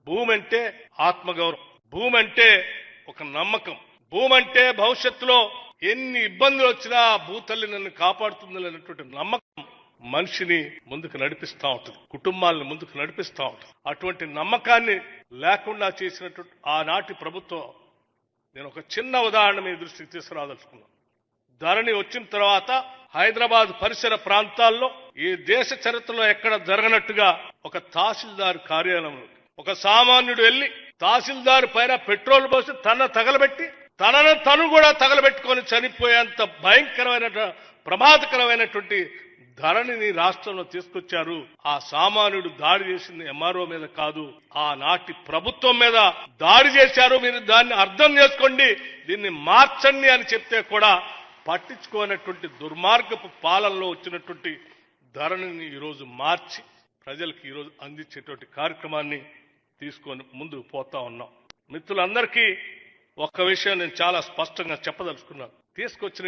భూమి అంటే ఆత్మగౌరవం, భూమి అంటే ఒక నమ్మకం, భూమి అంటే భవిష్యత్తులో ఎన్ని ఇబ్బందులు వచ్చినా భూతల్లి నన్ను కాపాడుతుంది అనేటువంటి నమ్మకం మనిషిని ముందుకు నడిపిస్తా ఉంటుంది, కుటుంబాలను ముందుకు నడిపిస్తా ఉంటుంది. అటువంటి నమ్మకాన్ని లేకుండా చేసినటువంటి ఆనాటి ప్రభుత్వం, నేను ఒక చిన్న ఉదాహరణ మీ దృష్టికి తీసుకురాదలుచుకున్నాను. ధరణి వచ్చిన తర్వాత హైదరాబాద్ పరిసర ప్రాంతాల్లో ఈ దేశ చరిత్రలో ఎక్కడ జరగనట్టుగా ఒక తహసీల్దార్ కార్యాలయంలో ఒక సామాన్యుడు వెళ్లి తహసీల్దార్ పైన పెట్రోల్ పోసి తనను తను కూడా తగలబెట్టుకొని చనిపోయేంత భయంకరమైన ప్రమాదకరమైనటువంటి ధరణిని రాష్ట్రంలో తీసుకొచ్చారు. ఆ సామాన్యుడు దాడి చేసింది ఎంఆర్ఓ మీద కాదు, ఆనాటి ప్రభుత్వం మీద దాడి చేశారు. మీరు దాన్ని అర్థం చేసుకోండి, దీన్ని మార్చండి అని చెప్తే కూడా పట్టించుకోనటువంటి దుర్మార్గపు పాలనలో వచ్చినటువంటి ధరణిని ఈరోజు మార్చి ప్రజలకు ఈరోజు అందించేటువంటి కార్యక్రమాన్ని తీసుకొని ముందుకు పోతా ఉన్నాం. మిత్రులందరికీ ఒక్క విషయం నేను చాలా స్పష్టంగా చెప్పదలుచుకున్నాను. తీసుకొచ్చిన